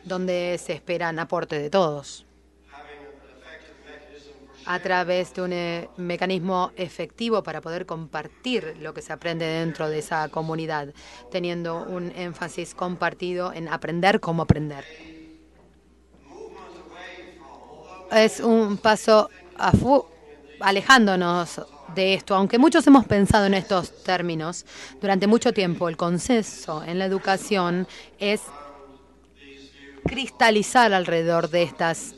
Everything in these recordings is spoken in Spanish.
donde se esperan aportes de todos, a través de un mecanismo efectivo para poder compartir lo que se aprende dentro de esa comunidad, teniendo un énfasis compartido en aprender cómo aprender. Es un paso alejándonos de esto, aunque muchos hemos pensado en estos términos. Durante mucho tiempo el consenso en la educación es cristalizar alrededor de estas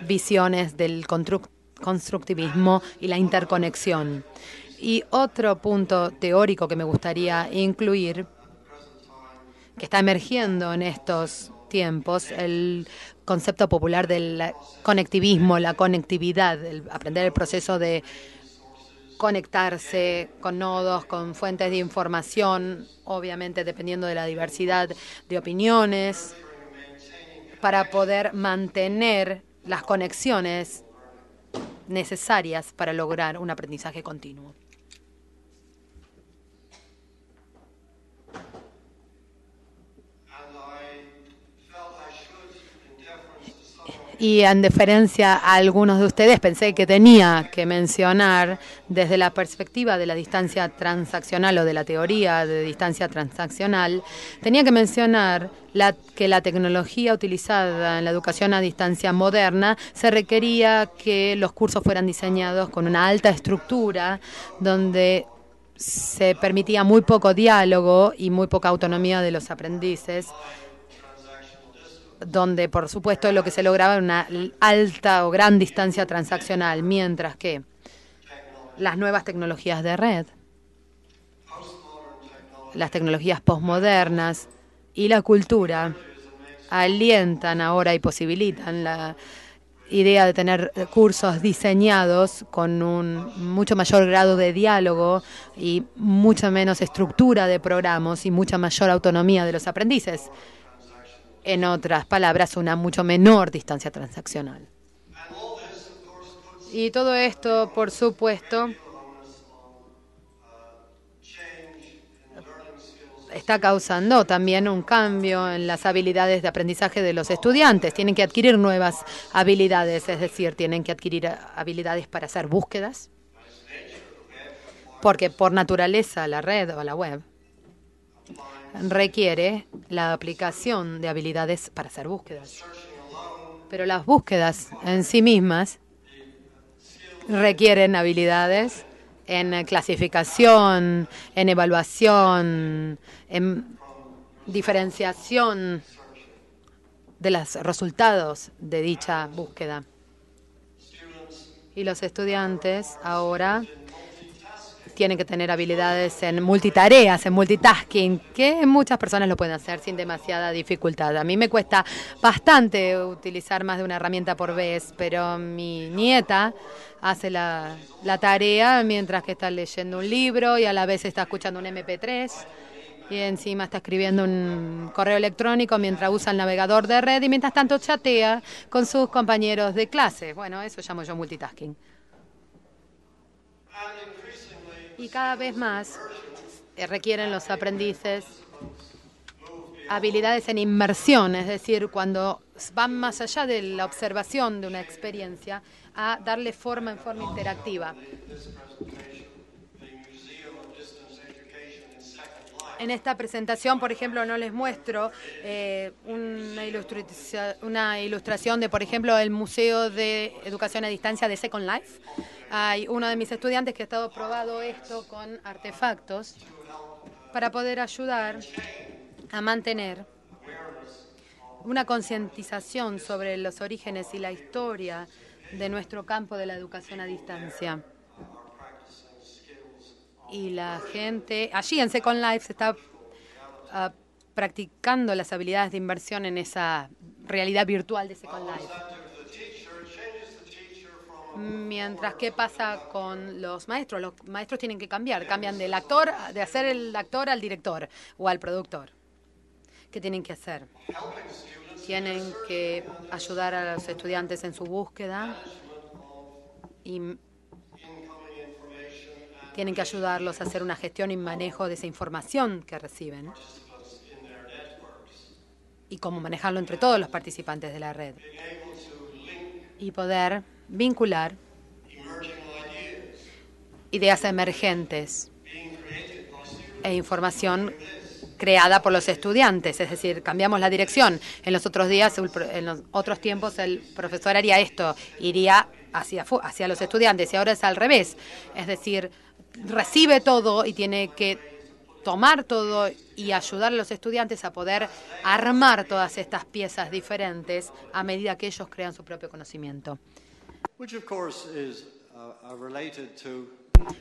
visiones del constructivismo y la interconexión. Y otro punto teórico que me gustaría incluir, que está emergiendo en estos tiempos, el concepto popular del conectivismo, la conectividad, el aprender el proceso de conectarse con nodos, con fuentes de información, obviamente dependiendo de la diversidad de opiniones, para poder mantener las conexiones necesarias para lograr un aprendizaje continuo. Y en deferencia a algunos de ustedes, pensé que tenía que mencionar desde la perspectiva de la distancia transaccional o de la teoría de distancia transaccional, tenía que mencionar que la tecnología utilizada en la educación a distancia moderna se requería que los cursos fueran diseñados con una alta estructura, donde se permitía muy poco diálogo y muy poca autonomía de los aprendices, donde por supuesto lo que se lograba era una alta o gran distancia transaccional, mientras que las nuevas tecnologías de red, las tecnologías postmodernas y la cultura alientan ahora y posibilitan la idea de tener cursos diseñados con un mucho mayor grado de diálogo y mucha menos estructura de programas y mucha mayor autonomía de los aprendices. En otras palabras, una mucho menor distancia transaccional. Y todo esto, por supuesto, está causando también un cambio en las habilidades de aprendizaje de los estudiantes. Tienen que adquirir nuevas habilidades, es decir, tienen que adquirir habilidades para hacer búsquedas, porque por naturaleza la red o la web requiere la aplicación de habilidades para hacer búsquedas. Pero las búsquedas en sí mismas requieren habilidades en clasificación, en evaluación, en diferenciación de los resultados de dicha búsqueda. Y los estudiantes ahora tienen que tener habilidades en multitareas, en multitasking, que muchas personas lo pueden hacer sin demasiada dificultad. A mí me cuesta bastante utilizar más de una herramienta por vez, pero mi nieta hace la tarea mientras que está leyendo un libro y a la vez está escuchando un MP3 y encima está escribiendo un correo electrónico mientras usa el navegador de red y mientras tanto chatea con sus compañeros de clase. Bueno, eso llamo yo multitasking. Y cada vez más requieren los aprendices habilidades en inmersión, es decir, cuando van más allá de la observación de una experiencia a darle forma en forma interactiva. En esta presentación, por ejemplo, no les muestro una ilustración de, por ejemplo, el Museo de Educación a Distancia de Second Life. Hay uno de mis estudiantes que ha estado probando esto con artefactos para poder ayudar a mantener una concientización sobre los orígenes y la historia de nuestro campo de la educación a distancia. Y la gente, allí en Second Life se está practicando las habilidades de inversión en esa realidad virtual de Second Life. Mientras, ¿qué pasa con los maestros? Los maestros tienen que cambian del actor, de hacer el actor al director o al productor. ¿Qué tienen que hacer? Tienen que ayudar a los estudiantes en su búsqueda y tienen que ayudarlos a hacer una gestión y manejo de esa información que reciben. y cómo manejarlo entre todos los participantes de la red. Y poder vincular ideas emergentes e información creada por los estudiantes, es decir, cambiamos la dirección. En los otros tiempos el profesor haría esto, iría hacia los estudiantes, y ahora es al revés. Es decir, recibe todo y tiene que tomar todo y ayudar a los estudiantes a poder armar todas estas piezas diferentes a medida que ellos crean su propio conocimiento.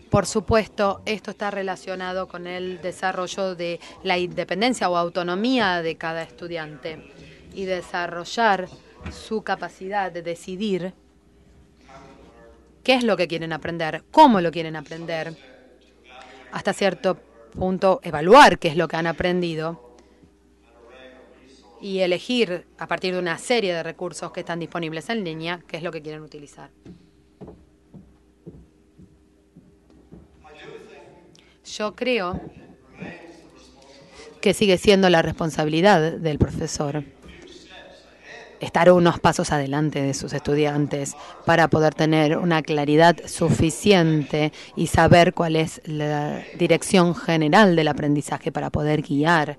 Por supuesto, esto está relacionado con el desarrollo de la independencia o autonomía de cada estudiante y desarrollar su capacidad de decidir qué es lo que quieren aprender, cómo lo quieren aprender, hasta cierto punto evaluar qué es lo que han aprendido y elegir a partir de una serie de recursos que están disponibles en línea qué es lo que quieren utilizar. Yo creo que sigue siendo la responsabilidad del profesor estar unos pasos adelante de sus estudiantes para poder tener una claridad suficiente y saber cuál es la dirección general del aprendizaje para poder guiar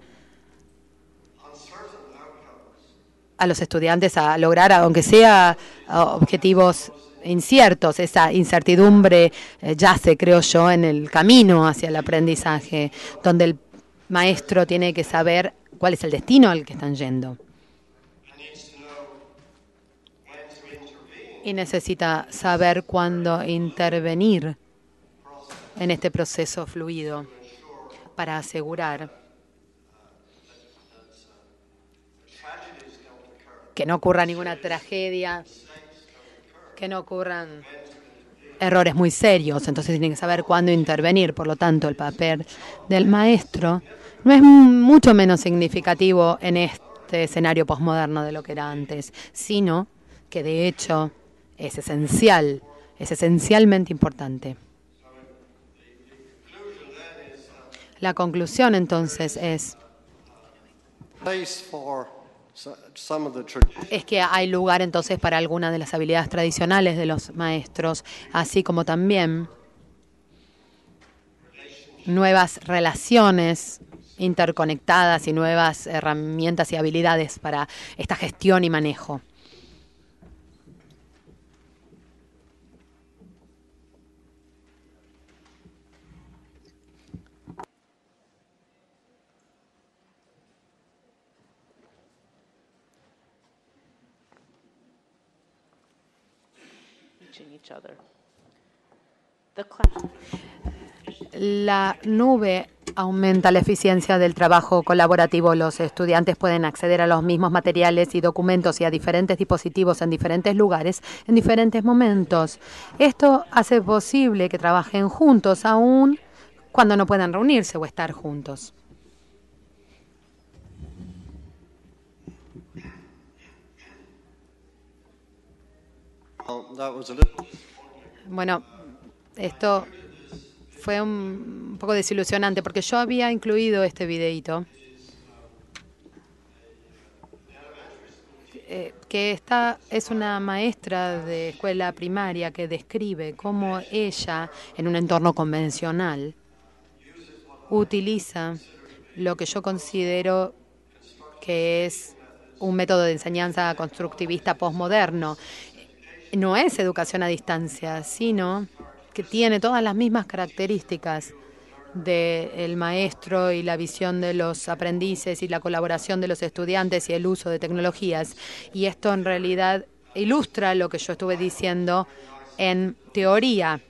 a los estudiantes a lograr, aunque sea objetivos inciertos. Esa incertidumbre yace, creo yo, en el camino hacia el aprendizaje, donde el maestro tiene que saber cuál es el destino al que están yendo. Y necesita saber cuándo intervenir en este proceso fluido para asegurar que no ocurra ninguna tragedia, que no ocurran errores muy serios. Entonces tienen que saber cuándo intervenir. Por lo tanto, el papel del maestro no es mucho menos significativo en este escenario posmoderno de lo que era antes, sino que de hecho es esencial, es esencialmente importante. La conclusión entonces es que hay lugar entonces para algunas de las habilidades tradicionales de los maestros, así como también nuevas relaciones interconectadas y nuevas herramientas y habilidades para esta gestión y manejo. La nube aumenta la eficiencia del trabajo colaborativo. Los estudiantes pueden acceder a los mismos materiales y documentos y a diferentes dispositivos en diferentes lugares, en diferentes momentos. Esto hace posible que trabajen juntos, aún cuando no puedan reunirse o estar juntos. Bueno, esto fue un poco desilusionante porque yo había incluido este videíto que esta es una maestra de escuela primaria que describe cómo ella, en un entorno convencional, utiliza lo que yo considero que es un método de enseñanza constructivista posmoderno. No es educación a distancia, sino que tiene todas las mismas características del maestro y la visión de los aprendices y la colaboración de los estudiantes y el uso de tecnologías. Y esto en realidad ilustra lo que yo estuve diciendo en teoría. A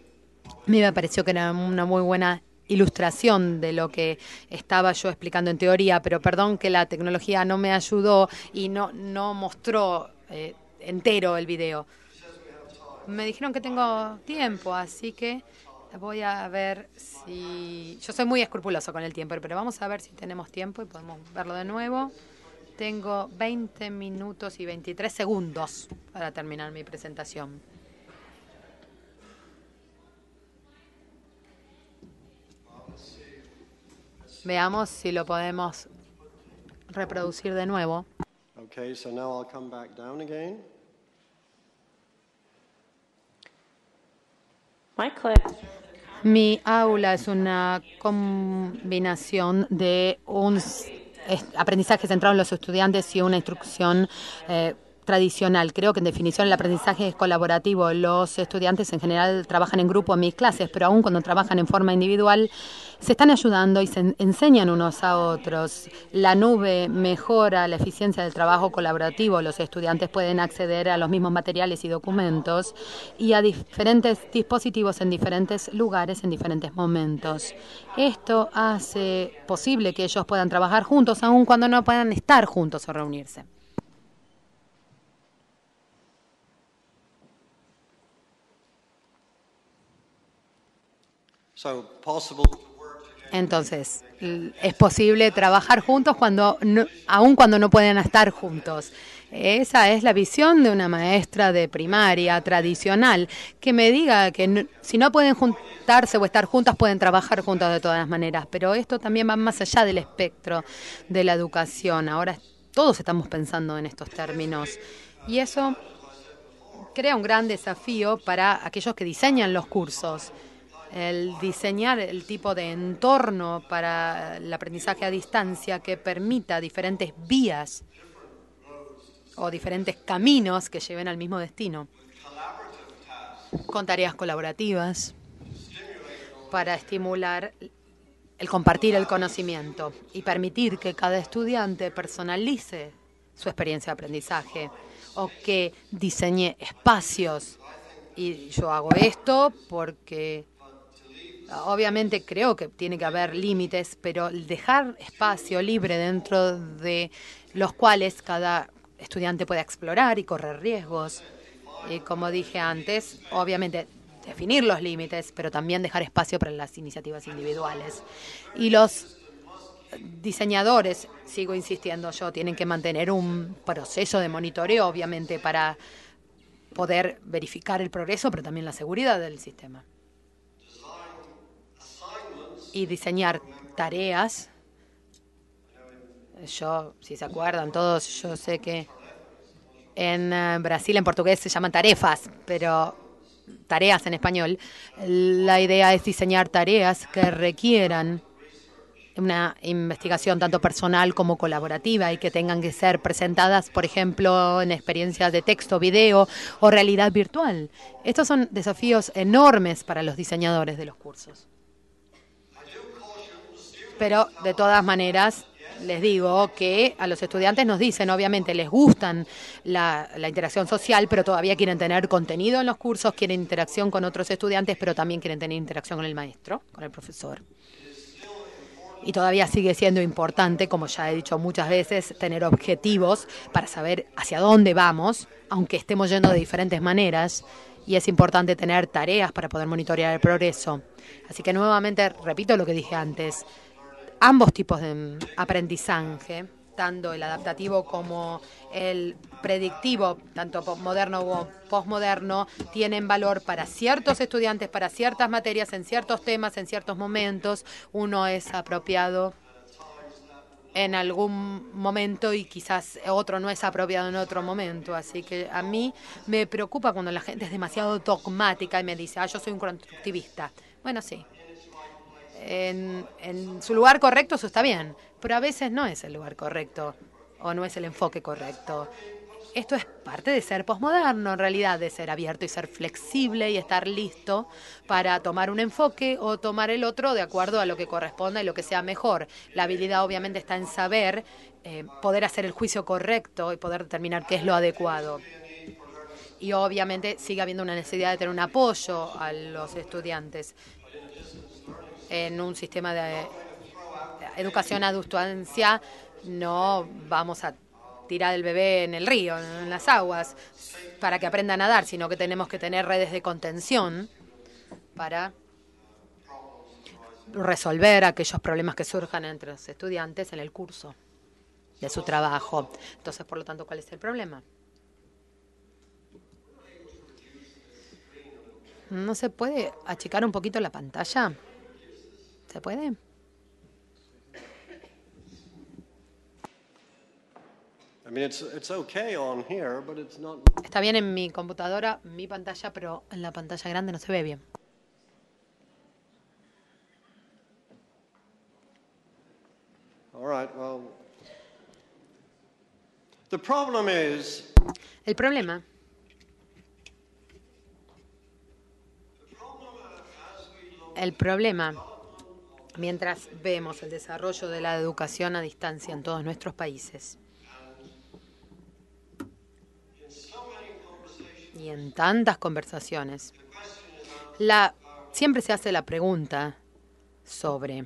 mí me pareció que era una muy buena ilustración de lo que estaba yo explicando en teoría, pero perdón que la tecnología no me ayudó y no mostró entero el video. Me dijeron que tengo tiempo, así que voy a ver si... Yo soy muy escrupuloso con el tiempo, pero vamos a ver si tenemos tiempo y podemos verlo de nuevo. Tengo 20 minutos y 23 segundos para terminar mi presentación. Veamos si lo podemos reproducir de nuevo. Okay, so now I'll come back down again. Mi aula es una combinación de un aprendizaje centrado en los estudiantes y una instrucción tradicional. Creo que en definición el aprendizaje es colaborativo. Los estudiantes en general trabajan en grupo en mis clases, pero aún cuando trabajan en forma individual se están ayudando y se enseñan unos a otros. La nube mejora la eficiencia del trabajo colaborativo. Los estudiantes pueden acceder a los mismos materiales y documentos y a diferentes dispositivos en diferentes lugares en diferentes momentos. Esto hace posible que ellos puedan trabajar juntos aun cuando no puedan estar juntos o reunirse. Entonces, es posible trabajar juntos aun cuando no pueden estar juntos. Esa es la visión de una maestra de primaria tradicional, que me diga que si no pueden juntarse o estar juntas, pueden trabajar juntas de todas las maneras. Pero esto también va más allá del espectro de la educación. Ahora todos estamos pensando en estos términos. Y eso crea un gran desafío para aquellos que diseñan los cursos. El diseñar el tipo de entorno para el aprendizaje a distancia que permita diferentes vías o diferentes caminos que lleven al mismo destino, con tareas colaborativas para estimular el compartir el conocimiento y permitir que cada estudiante personalice su experiencia de aprendizaje o que diseñe espacios. Y yo hago esto porque obviamente creo que tiene que haber límites, pero dejar espacio libre dentro de los cuales cada estudiante puede explorar y correr riesgos. Y como dije antes, obviamente definir los límites, pero también dejar espacio para las iniciativas individuales. Y los diseñadores, sigo insistiendo yo, tienen que mantener un proceso de monitoreo, obviamente, para poder verificar el progreso, pero también la seguridad del sistema. Y diseñar tareas. Yo, si se acuerdan todos, yo sé que en Brasil, en portugués, se llaman tarefas, pero tareas en español. La idea es diseñar tareas que requieran una investigación tanto personal como colaborativa y que tengan que ser presentadas, por ejemplo, en experiencias de texto, video o realidad virtual. Estos son desafíos enormes para los diseñadores de los cursos. Pero, de todas maneras, les digo que a los estudiantes nos dicen, obviamente, les gustan la interacción social, pero todavía quieren tener contenido en los cursos, quieren interacción con otros estudiantes, pero también quieren tener interacción con el maestro, con el profesor. Y todavía sigue siendo importante, como ya he dicho muchas veces, tener objetivos para saber hacia dónde vamos, aunque estemos yendo de diferentes maneras. Y es importante tener tareas para poder monitorear el progreso. Así que nuevamente repito lo que dije antes. Ambos tipos de aprendizaje, tanto el adaptativo como el predictivo, tanto moderno o posmoderno, tienen valor para ciertos estudiantes, para ciertas materias, en ciertos temas, en ciertos momentos. Uno es apropiado en algún momento y quizás otro no es apropiado en otro momento. Así que a mí me preocupa cuando la gente es demasiado dogmática y me dice, yo soy un constructivista. Bueno, sí. En su lugar correcto eso está bien, pero a veces no es el lugar correcto o no es el enfoque correcto. Esto es parte de ser posmoderno, en realidad, de ser abierto y ser flexible y estar listo para tomar un enfoque o tomar el otro de acuerdo a lo que corresponda y lo que sea mejor. La habilidad obviamente está en saber poder hacer el juicio correcto y poder determinar qué es lo adecuado. Y obviamente sigue habiendo una necesidad de tener un apoyo a los estudiantes en un sistema de educación a distancia. No vamos a tirar el bebé en el río, en las aguas, para que aprenda a nadar, sino que tenemos que tener redes de contención para resolver aquellos problemas que surjan entre los estudiantes en el curso de su trabajo. Entonces, por lo tanto, ¿cuál es el problema? ¿No se puede achicar un poquito la pantalla? ¿Se puede? it's okay on here, but it's not. Está bien en mi computadora, mi pantalla, pero en la pantalla grande no se ve bien. All right, well, the problem is. El problema mientras vemos el desarrollo de la educación a distancia en todos nuestros países y en tantas conversaciones, siempre se hace la pregunta sobre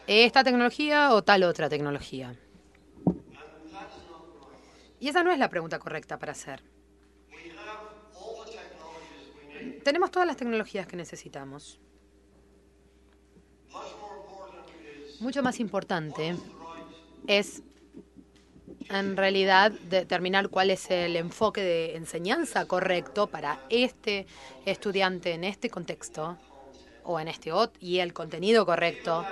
esta tecnología o tal otra tecnología. Y esa no es la pregunta correcta para hacer. Tenemos todas las tecnologías que necesitamos. Mucho más importante es, en realidad, determinar cuál es el enfoque de enseñanza correcto para este estudiante en este contexto o en este otro, y el contenido correcto.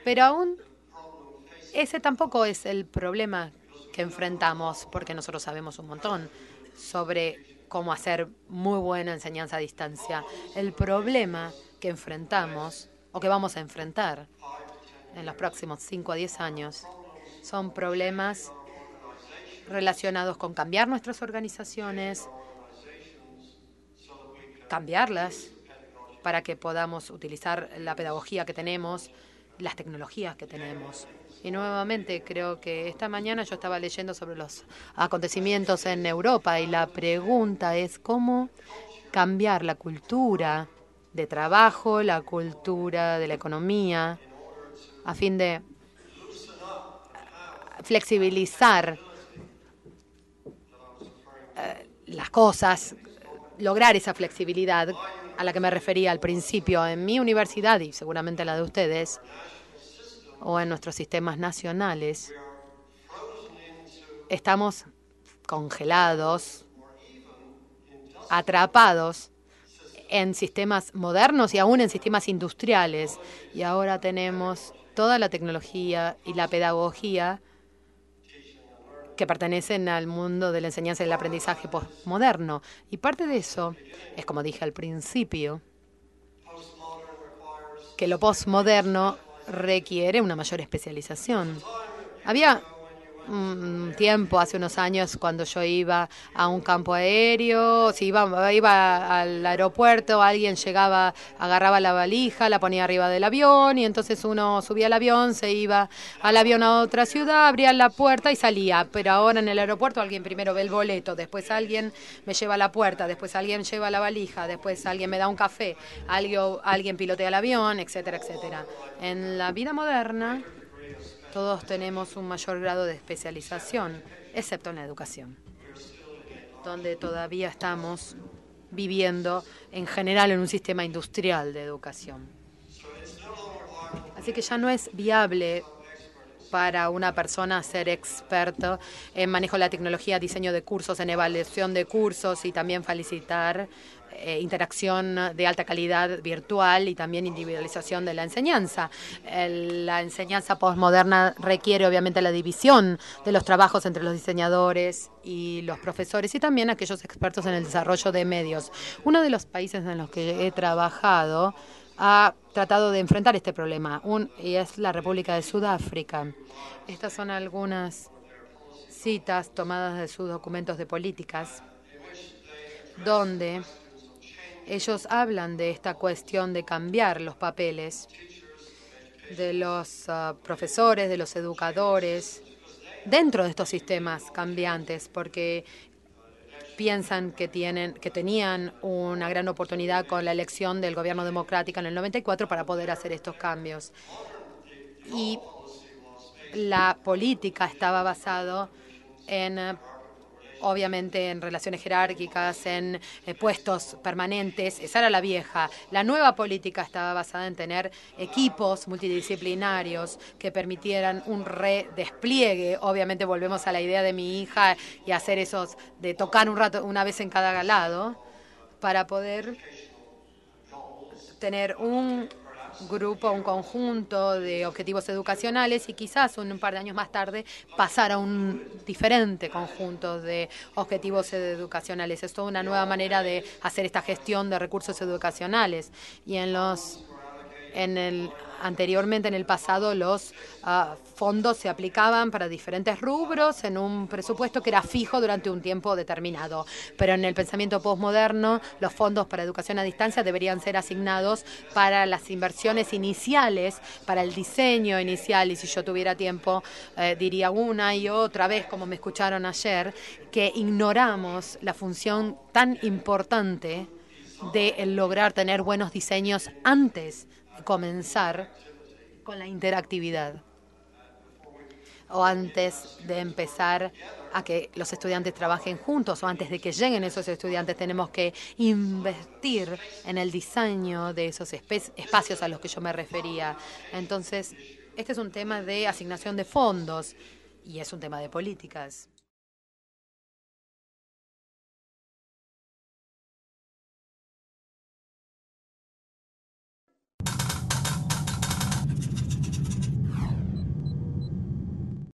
Pero aún ese tampoco es el problema que enfrentamos, porque nosotros sabemos un montón sobre cómo hacer muy buena enseñanza a distancia. El problema que enfrentamos o que vamos a enfrentar en los próximos 5 a 10 años son problemas relacionados con cambiar nuestras organizaciones, cambiarlas para que podamos utilizar la pedagogía que tenemos, las tecnologías que tenemos. Y nuevamente creo que esta mañana yo estaba leyendo sobre los acontecimientos en Europa y la pregunta es cómo cambiar la cultura de trabajo, la cultura de la economía, a fin de flexibilizar las cosas, lograr esa flexibilidad a la que me refería al principio en mi universidad y seguramente la de ustedes, o en nuestros sistemas nacionales. Estamos congelados, atrapados en sistemas modernos y aún en sistemas industriales. Y ahora tenemos toda la tecnología y la pedagogía que pertenecen al mundo de la enseñanza y el aprendizaje postmoderno. Y parte de eso es, como dije al principio, que lo postmoderno requiere una mayor especialización. Había un tiempo, hace unos años, cuando yo iba a un campo aéreo, si iba al aeropuerto, alguien llegaba, agarraba la valija, la ponía arriba del avión y entonces uno subía al avión, se iba al avión a otra ciudad, abría la puerta y salía. Pero ahora en el aeropuerto alguien primero ve el boleto, después alguien me lleva a la puerta, después alguien lleva la valija, después alguien me da un café, alguien pilotea el avión, etcétera, etcétera. En la vida moderna todos tenemos un mayor grado de especialización, excepto en la educación, donde todavía estamos viviendo en general en un sistema industrial de educación. Así que ya no es viable para una persona ser experto en manejo de la tecnología, diseño de cursos, en evaluación de cursos y también facilitar interacción de alta calidad virtual y también individualización de la enseñanza. La enseñanza postmoderna requiere obviamente la división de los trabajos entre los diseñadores y los profesores y también aquellos expertos en el desarrollo de medios. Uno de los países en los que he trabajado ha tratado de enfrentar este problema y es la República de Sudáfrica. Estas son algunas citas tomadas de sus documentos de políticas, donde ellos hablan de esta cuestión de cambiar los papeles de los profesores, de los educadores, dentro de estos sistemas cambiantes, porque piensan que tenían una gran oportunidad con la elección del gobierno democrático en el 94 para poder hacer estos cambios. Y la política estaba basada obviamente en relaciones jerárquicas, en puestos permanentes. Esa era la vieja. La nueva política estaba basada en tener equipos multidisciplinarios que permitieran un redespliegue. Obviamente volvemos a la idea de mi hija y hacer esos de tocar un rato, una vez en cada lado, para poder tener un grupo, un conjunto de objetivos educacionales y quizás un par de años más tarde pasar a un diferente conjunto de objetivos educacionales. Es toda una nueva manera de hacer esta gestión de recursos educacionales. Y anteriormente, en el pasado, los fondos se aplicaban para diferentes rubros en un presupuesto que era fijo durante un tiempo determinado. Pero en el pensamiento postmoderno, los fondos para educación a distancia deberían ser asignados para las inversiones iniciales, para el diseño inicial. Y si yo tuviera tiempo, diría una y otra vez, como me escucharon ayer, que ignoramos la función tan importante de lograr tener buenos diseños antes de comenzar con la interactividad o antes de empezar a que los estudiantes trabajen juntos o antes de que lleguen esos estudiantes. Tenemos que invertir en el diseño de esos espacios a los que yo me refería. Entonces, este es un tema de asignación de fondos y es un tema de políticas.